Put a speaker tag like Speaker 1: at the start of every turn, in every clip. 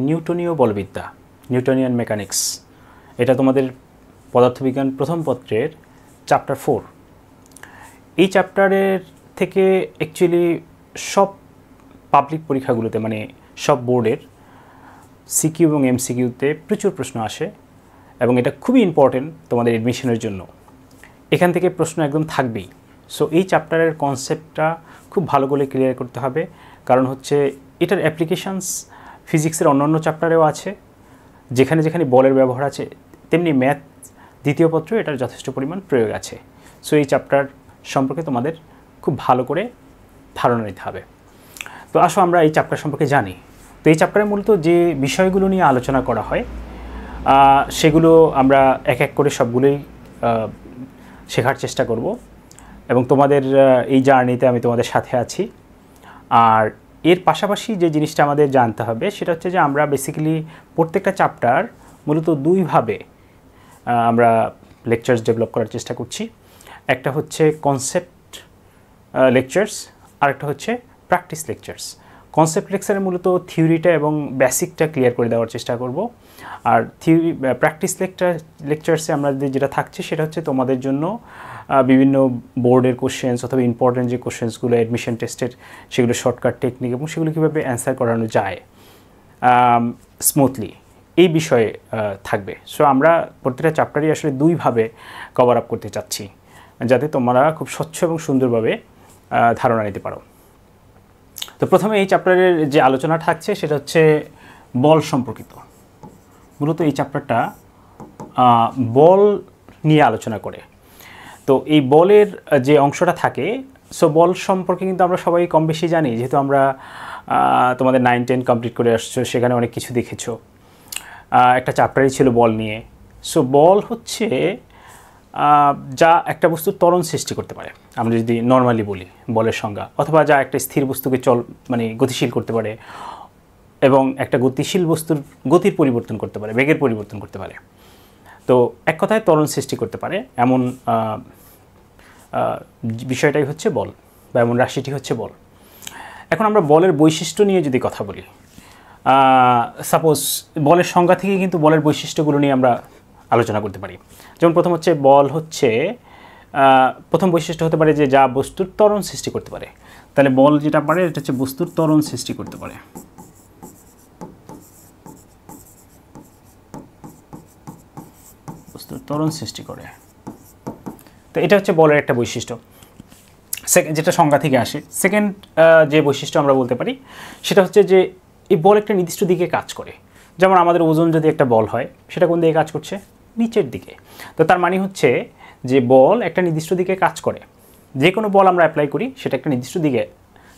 Speaker 1: নিউটনীয় বলবিদ্যা, Newtonian mechanics. এটা তোমাদের পদার্থবিজ্ঞান প্রথম পত্রের চ্যাপ্টার 4। এই চ্যাপ্টারের থেকে অ্যাকচুয়ালি সব পাবলিক পরীক্ষাগুলোতে মানে সব বোর্ডের সিকিউ এবং এমসিকিউতে প্রচুর প্রশ্ন আসে এবং এটা খুবই ইম্পর্টেন্ট তোমাদের অ্যাডমিশনের জন্য। এখান থেকে প্রশ্ন একদম থাকবেই। সো এই চ্যাপ্টারের কনসেপ্টটা খুব ভালো করে ক্লিয়ার করতে হবে, কারণ হচ্ছে এটার অ্যাপ্লিকেশানস ফিজিক্সের অন্যান্য চ্যাপ্টারেও আছে, যেখানে যেখানে বলের ব্যবহার আছে, তেমনি ম্যাথ দ্বিতীয় পত্র এটার যথেষ্ট পরিমাণ প্রয়োগ আছে। সো এই চ্যাপ্টার সম্পর্কে তোমাদের খুব ভালো করে ধারণা নিতে হবে। তো আসো আমরা এই চ্যাপ্টার সম্পর্কে জানি। তো এই চ্যাপ্টারে মূলত যে বিষয়গুলো নিয়ে আলোচনা করা হয় সেগুলো আমরা এক এক করে সবগুলোই শেখার চেষ্টা করব এবং তোমাদের এই জার্নিতে আমি তোমাদের সাথে আছি। আর এর পাশাপাশি যে জিনিসটা আমাদের জানতে হবে সেটা হচ্ছে যে আমরা বেসিক্যালি প্রত্যেকটা চ্যাপ্টার মূলত দুইভাবে আমরা লেকচার্স ডেভেলপ করার চেষ্টা করছি। একটা হচ্ছে কনসেপ্ট লেকচার্স, আর একটা হচ্ছে প্র্যাকটিস লেকচার্স। কনসেপ্ট লেকচারে মূলত থিওরিটা এবং বেসিকটা ক্লিয়ার করে দেওয়ার চেষ্টা করব, আর প্র্যাকটিস লেকচার্সে আমরা যেটা থাকছে সেটা হচ্ছে তোমাদের জন্য বিভিন্ন বোর্ডের কোশ্চেন্স অথবা ইম্পর্টেন্ট যে কোশ্চেন্সগুলো অ্যাডমিশন টেস্টের, সেগুলো শর্টকাট টেকনিক এবং সেগুলো কীভাবে অ্যান্সার করানো যায় স্মুথলি, এই বিষয়ে থাকবে। সো আমরা প্রত্যেকটা চ্যাপ্টারই আসলে দুইভাবে কভার আপ করতে চাচ্ছি, যাতে তোমরা খুব স্বচ্ছ এবং সুন্দরভাবে ধারণা নিতে পারো। তো প্রথমে এই চ্যাপ্টারের যে আলোচনা থাকছে সেটা হচ্ছে বল সম্পর্কিত। মূলত এই চ্যাপ্টারটা বল নিয়ে আলোচনা করে। তো এই বলের যে অংশটা থাকে, সো বল সম্পর্কে কিন্তু আমরা সবাই কম বেশি জানি, যেহেতু আমরা তোমাদের 9-10 কমপ্লিট করে আসছো, সেখানে অনেক কিছু দেখেছো। একটা চ্যাপ্টারই ছিল বল নিয়ে। সো বল হচ্ছে যা একটা বস্তুর ত্বরণ সৃষ্টি করতে পারে, আমরা যদি নর্মালি বলি বলের সংজ্ঞা, অথবা যা একটা স্থির বস্তুকে গতিশীল করতে পারে এবং একটা গতিশীল বস্তুর গতির পরিবর্তন করতে পারে, বেগের পরিবর্তন করতে পারে। তো এক কথায় ত্বরণ সৃষ্টি করতে পারে এমন বিষয়টাই হচ্ছে বল, বা এমন রাশিটি হচ্ছে বল। এখন আমরা বলের বৈশিষ্ট্য নিয়ে যদি কথা বলি, সাপোজ বলের সংজ্ঞা থেকে কিন্তু বলের বৈশিষ্ট্যগুলো নিয়ে আমরা আলোচনা করতে পারি। যেমন প্রথম হচ্ছে বল হচ্ছে প্রথম বৈশিষ্ট্য হতে পারে যে যা বস্তুর ত্বরণ সৃষ্টি করতে পারে। তাহলে বল যেটা পারে এটা হচ্ছে বস্তুর ত্বরণ সৃষ্টি করতে পারে। বস্তুর ত্বরণ সৃষ্টি করে। তো এটা হচ্ছে বলের একটা বৈশিষ্ট্য, যেটা সংজ্ঞা থেকে আসে। সেকেন্ড যে বৈশিষ্ট্য আমরা বলতে পারি সেটা হচ্ছে যে এই বল একটা নির্দিষ্ট দিকে কাজ করে। যেমন আমাদের ওজন যদি একটা বল হয়, সেটা কোন দিকে কাজ করছে? নিচের দিকে। তো তার মানে হচ্ছে যে বল একটা নির্দিষ্ট দিকে কাজ করে। যে কোনো বল আমরা অ্যাপ্লাই করি সেটা একটা নির্দিষ্ট দিকে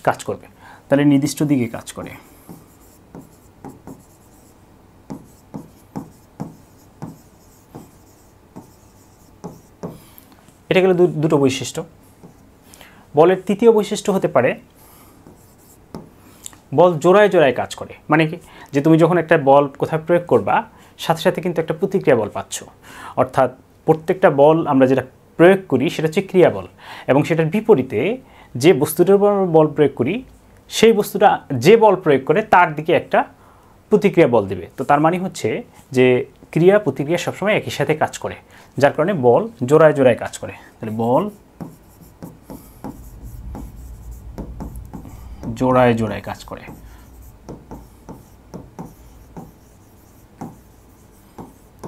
Speaker 1: কাজ করবে। তাহলে নির্দিষ্ট দিকে কাজ করে। এটা গেল দুটো বৈশিষ্ট্য। বলের তৃতীয় বৈশিষ্ট্য হতে পারে বল জোড়ায় জোড়ায় কাজ করে। মানে কি, যে তুমি যখন একটা বল কোথায় প্রয়োগ করবা, সাথে সাথে কিন্তু একটা প্রতিক্রিয়া বল পাচ্ছ। অর্থাৎ প্রত্যেকটা বল আমরা যেটা প্রয়োগ করি সেটা হচ্ছে ক্রিয়া বল, এবং সেটার বিপরীতে যে বস্তুটার উপর আমরা বল প্রয়োগ করি, সেই বস্তুটা যে বল প্রয়োগ করে তার দিকে একটা প্রতিক্রিয়া বল দেবে। তো তার মানে হচ্ছে যে ক্রিয়া প্রতিক্রিয়া সবসময় একই সাথে কাজ করে, যার কারণে বল জোড়ায় জোড়ায় কাজ করে। তাহলে বল জোড়ায় জোড়ায় কাজ করে।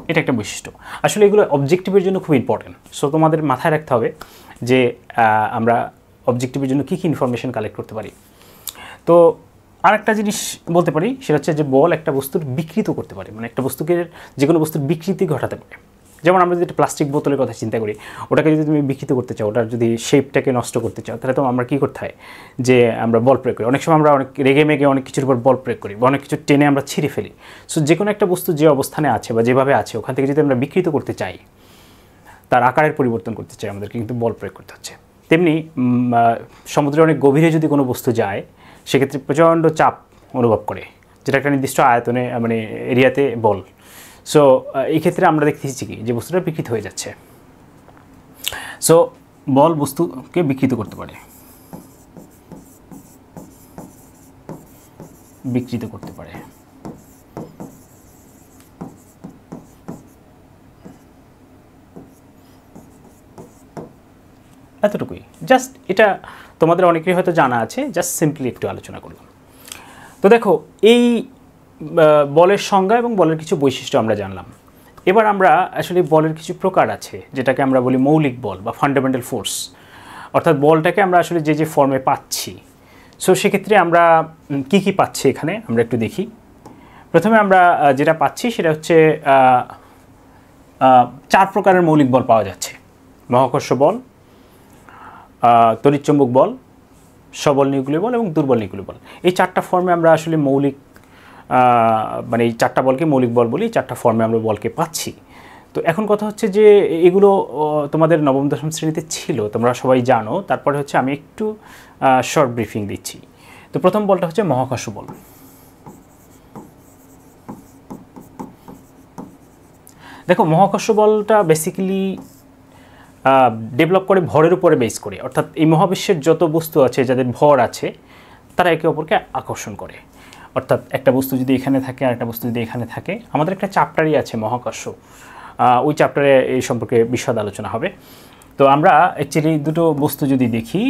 Speaker 1: এটা একটা বৈশিষ্ট্য। আসলে এগুলো অবজেক্টিভের জন্য খুব ইম্পর্টেন্ট। সো তোমাদের মাথায় রাখতে হবে যে আমরা অবজেক্টিভের জন্য কী কী ইনফরমেশন কালেক্ট করতে পারি। তো আরেকটা জিনিস বলতে পারি, সেটা হচ্ছে যে বল একটা বস্তুর বিকৃত করতে পারে, মানে একটা বস্তুকে যে কোনো বস্তুর বিকৃতি ঘটাতে পারে। যেমন আমরা যদি একটা প্লাস্টিক বোতলের কথা চিন্তা করি, ওটাকে যদি তুমি বিকৃত করতে চাও, ওটার যদি শেপটাকে নষ্ট করতে চাও, তাহলে তো আমরা কী করতে হয়, যে আমরা বল প্রয়োগ করি। অনেক সময় আমরা অনেক রেগে মেগে অনেক কিছুর উপর বল প্রয়োগ করি, বা অনেক কিছু টেনে আমরা ছিঁড়ে ফেলি। সো যে কোনো একটা বস্তু যে অবস্থানে আছে বা যেভাবে আছে, ওখান থেকে যদি আমরা বিকৃত করতে চাই, তার আকারের পরিবর্তন করতে চাই, আমাদেরকে কিন্তু বল প্রয়োগ করতে হচ্ছে। তেমনি সমুদ্রের অনেক গভীরে যদি কোনো বস্তু যায়, সেক্ষেত্রে প্রচণ্ড চাপ অনুভব করে, যেটা একটা নির্দিষ্ট আয়তনে মানে এরিয়াতে বল। সো এই ক্ষেত্রে আমরা দেখতেছি কি, যে বস্তুটা বিকৃত হয়ে যাচ্ছে। সো বল বস্তুকে বিকৃত করতে পারে, বিকৃত করতে পারে। এতটুকুই, জাস্ট এটা তোমাদের অনেকেই হয়তো জানা আছে, জাস্ট সিম্পলি একটু আলোচনা করলাম। তো দেখো, এই বলের সংজ্ঞা এবং বলের কিছু বৈশিষ্ট্য আমরা জানলাম। এবার আমরা আসলে বলের কিছু প্রকার আছে, যেটাকে আমরা বলি মৌলিক বল বা ফান্ডামেন্টাল ফোর্স, অর্থাৎ বলটাকে আমরা আসলে যে ফর্মে পাচ্ছি। সো সেক্ষেত্রে আমরা কি কি পাচ্ছি এখানে আমরা একটু দেখি। প্রথমে আমরা যেটা পাচ্ছি সেটা হচ্ছে 4 প্রকারের মৌলিক বল পাওয়া যাচ্ছে: মহাকর্ষ বল, তড়িৎচুম্বক বল, সবল নিউক্লিয় বল এবং দুর্বল নিউক্লিয় বল। এই 4টা ফর্মে আমরা আসলে মৌলিক মানে এই 4টা বলকে মৌলিক বল বলি, 4টা ফর্মে আমরা বলকে পাচ্ছি। তো এখন কথা হচ্ছে যে এগুলো তোমাদের নবম দশম শ্রেণীতে ছিল, তোমরা সবাই জানো। তারপরে হচ্ছে আমি একটু শর্ট ব্রিফিং দিচ্ছি। তো প্রথম বলটা হচ্ছে মহাকর্ষ বল। দেখো, মহাকর্ষ বলটা বেসিক্যালি ডেভেলপ করে ভরের উপরে বেস করে, অর্থাৎ এই মহাবিশ্বের যত বস্তু আছে যাদের ভর আছে তারা একে অপরকে আকর্ষণ করে। অর্থাৎ একটা বস্তু যদি এখানে থাকে আর একটা বস্তু যদি এখানে থাকে, আমাদের একটা চ্যাপ্টারই আছে মহাকর্ষ, ওই চ্যাপ্টারে এই সম্পর্কে বিশদ আলোচনা হবে। তো আমরা অ্যাকচুয়ালি দুটো বস্তু যদি দেখি,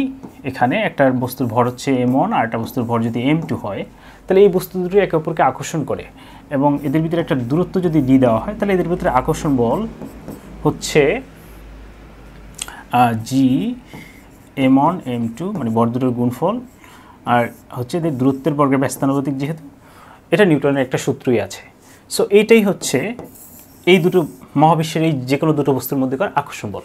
Speaker 1: এখানে একটা বস্তুর ভর হচ্ছে m1 আর একটা বস্তুর ভর যদি m2 হয়, তাহলে এই বস্তু দুটো একে অপরকে আকর্ষণ করে এবং এদের ভিতরে একটা দূরত্ব যদি দিয়ে দেওয়া হয়, তাহলে এদের ভিতরে আকর্ষণ বল হচ্ছে g m1 m2, মানে ভর দুটোর গুণফল, আর হচ্ছে এদের দূরত্বের বর্গের ব্যস্তানুপাতিক, যেহেতু এটা নিউটনের একটা সূত্রই আছে। সো এইটাই হচ্ছে এই দুটো মহাবিশ্বের এই যে কোনো দুটো বস্তুর মধ্যেকার আকর্ষণ বল।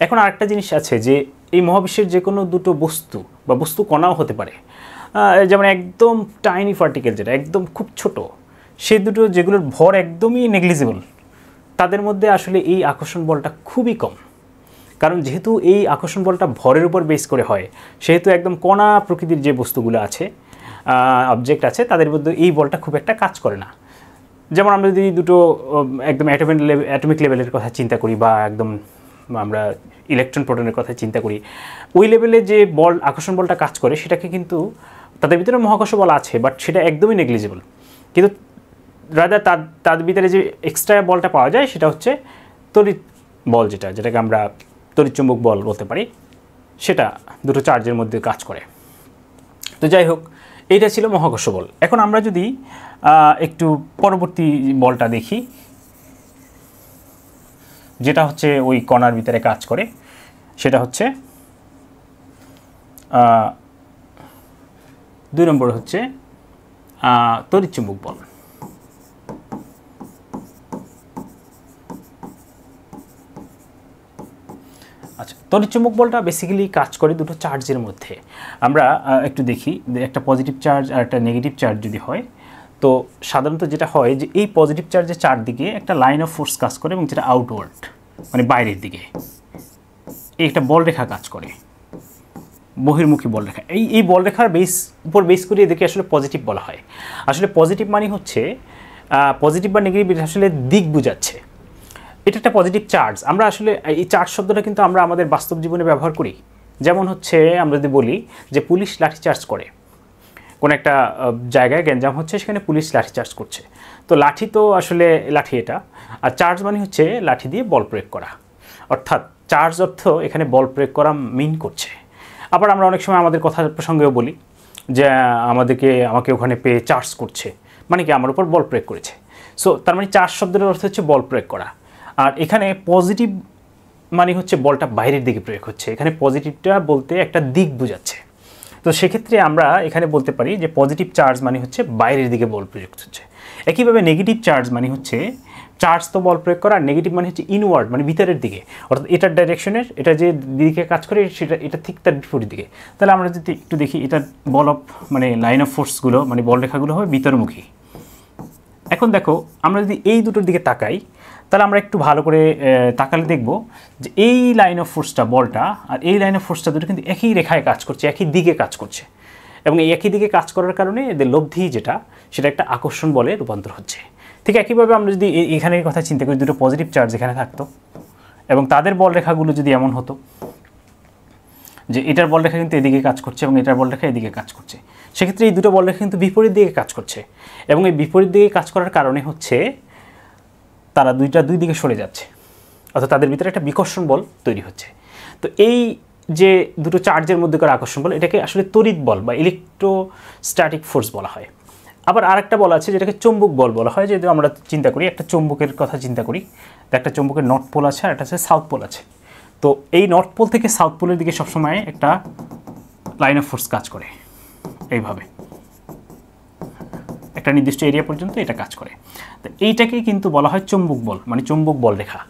Speaker 1: এখন আরেকটা জিনিস আছে যে এই মহাবিশ্বের যে কোনো দুটো বস্তু বা বস্তু কণাও হতে পারে, যেমন একদম টাইনি পার্টিকেল যেটা একদম খুব ছোট, সেই দুটো যেগুলোর ভর একদমই নেগলিজিবল, তাদের মধ্যে আসলে এই আকর্ষণ বলটা খুবই কম। কারণ যেহেতু এই আকর্ষণ বলটা ভরের উপর বেস করে হয়, সেহেতু একদম কণা প্রকৃতির যে বস্তুগুলো আছে, অবজেক্ট আছে, তাদের মধ্যে এই বলটা খুব একটা কাজ করে না। যেমন আমরা যদি দুটো একদম অ্যাটমিক লেভেলের কথা চিন্তা করি বা একদম আমরা ইলেকট্রন প্রোটনের কথা চিন্তা করি, ওই লেভেলে যে বল আকর্ষণ বলটা কাজ করে সেটাকে কিন্তু তাদের ভিতরে মহাকর্ষ বল আছে, বাট সেটা একদমই নেগলিজিবল। কিন্তু রাদার তার ভিতরে যে এক্সট্রা বলটা পাওয়া যায় সেটা হচ্ছে তড়িৎ বল, যেটাকে আমরা তড়িৎচুম্বক বল বলতে পারি, সেটা দুটো চার্জের মধ্যে কাজ করে। তো যাই হোক, এইটা ছিল মহাকর্ষ বল। এখন আমরা যদি একটু পরবর্তী বলটা দেখি, যেটা হচ্ছে ওই কণার ভিতরে কাজ করে, সেটা হচ্ছে 2 নম্বর হচ্ছে তড়িৎচুম্বক বল। আচ্ছা, তড়িৎচুম্বক বলটা বেসিক্যালি কাজ করে দুটো চার্জের মধ্যে। আমরা একটু দেখি, একটা পজিটিভ চার্জ আর একটা নেগেটিভ চার্জ যদি হয়, তো সাধারণত যেটা হয় যে এই পজিটিভ চার্জের চারদিকে একটা লাইন অফ ফোর্স কাজ করে এবং যেটা আউটওয়ার্ড মানে বাইরের দিকে এই একটা বলরেখা কাজ করে, বহির্মুখী বলরেখা। এই বলরেখার উপর বেস করে এদেরকে আসলে পজিটিভ বলা হয়। আসলে পজিটিভ মানে হচ্ছে পজিটিভ বা নেগেটিভ, এটা আসলে দিক বোঝাচ্ছে। এটা একটা পজিটিভ চার্জ। আমরা আসলে এই চার্জ শব্দটা কিন্তু আমরা আমাদের বাস্তব জীবনে ব্যবহার করি। যেমন হচ্ছে আমরা যদি বলি যে পুলিশ লাঠিচার্জ করে, কোনো একটা জায়গায় গ্যাঞ্জাম হচ্ছে, সেখানে পুলিশ লাঠিচার্জ করছে। তো লাঠি তো আসলে লাঠি এটা, আর চার্জ মানে হচ্ছে লাঠি দিয়ে বল প্রয়োগ করা, অর্থাৎ চার্জ অর্থ এখানে বল প্রয়োগ করা মিন করছে। আবার আমরা অনেক সময় আমাদের কথা প্রসঙ্গেও বলি যে আমাকে ওখানে পেয়ে চার্জ করছে, মানে কি আমার উপর বল প্রয়োগ করেছে। সো তার মানে চার্জ শব্দের অর্থ হচ্ছে বল প্রয়োগ করা। আর এখানে পজিটিভ মানে হচ্ছে বলটা বাইরের দিকে প্রয়োগ হচ্ছে, এখানে পজিটিভটা বলতে একটা দিক বোঝাচ্ছে। তো সেক্ষেত্রে আমরা এখানে বলতে পারি যে পজিটিভ চার্জ মানে হচ্ছে বাইরের দিকে বল প্রয়োগ হচ্ছে। একইভাবে নেগেটিভ চার্জ মানে হচ্ছে চার্জ তো বল প্রয়োগ করা, আর নেগেটিভ মানে হচ্ছে ইনওয়ার্ড মানে ভিতরের দিকে, অর্থাৎ এটার ডাইরেকশনের, এটা যে দিকে কাজ করে এটা ঠিক তার বিপরীত দিকে। তাহলে আমরা যদি একটু দেখি, এটার বল অফ মানে লাইন অফ ফোর্সগুলো মানে বল রেখাগুলো হবে ভিতরমুখী। এখন দেখো, আমরা যদি এই দুটোর দিকে তাকাই, তাহলে আমরা একটু ভালো করে তাকালে দেখব যে এই লাইন অফ ফোর্সটা বলটা আর এই লাইন অফ ফোর্সটা দুটো কিন্তু একই রেখায় কাজ করছে, একই দিকে কাজ করছে, এবং এই একই দিকে কাজ করার কারণে এদের লব্ধি যেটা সেটা একটা আকর্ষণ বলে রূপান্তর হচ্ছে। ঠিক একইভাবে আমরা যদি এখানের কথা চিন্তা করি, দুটো পজিটিভ চার্জ এখানে থাকতো এবং তাদের বল রেখাগুলো যদি এমন হতো যে এটার বল রেখা কিন্তু এদিকে কাজ করছে এবং এটার বল রেখা এদিকে কাজ করছে, সেক্ষেত্রে এই দুটো বল রেখা কিন্তু বিপরীত দিকে কাজ করছে, এবং এই বিপরীত দিকে কাজ করার কারণে হচ্ছে তারা দুই দিকে সরে যাচ্ছে, অর্থাৎ তাদের ভিতরে একটা বিকর্ষণ বল তৈরি হচ্ছে। তো এই যে দুটো চার্জের মধ্যেকার আকর্ষণ বল, এটাকে আসলে তড়িৎ বল বা ইলেকট্রোস্ট্যাটিক ফোর্স বলা হয়। আবার আরেকটা বল আছে যেটাকে চৌম্বক বল বলা হয়। যদি আমরা চিন্তা করি একটা চৌম্বকের কথা চিন্তা করি, তো একটা চৌম্বকের নর্থ পোল আছে আর একটা আছে সাউথ পোল আছে। তো এই নর্থ পোল থেকে সাউথ পোলের দিকে সবসময় একটা লাইন অফ ফোর্স কাজ করে, এইভাবে একটা নির্দিষ্ট এরিয়া পর্যন্ত এটা কাজ করে। তো এইটাকেই কিন্তু বলা হয় চৌম্বক বল, মানে চৌম্বক বল রেখা।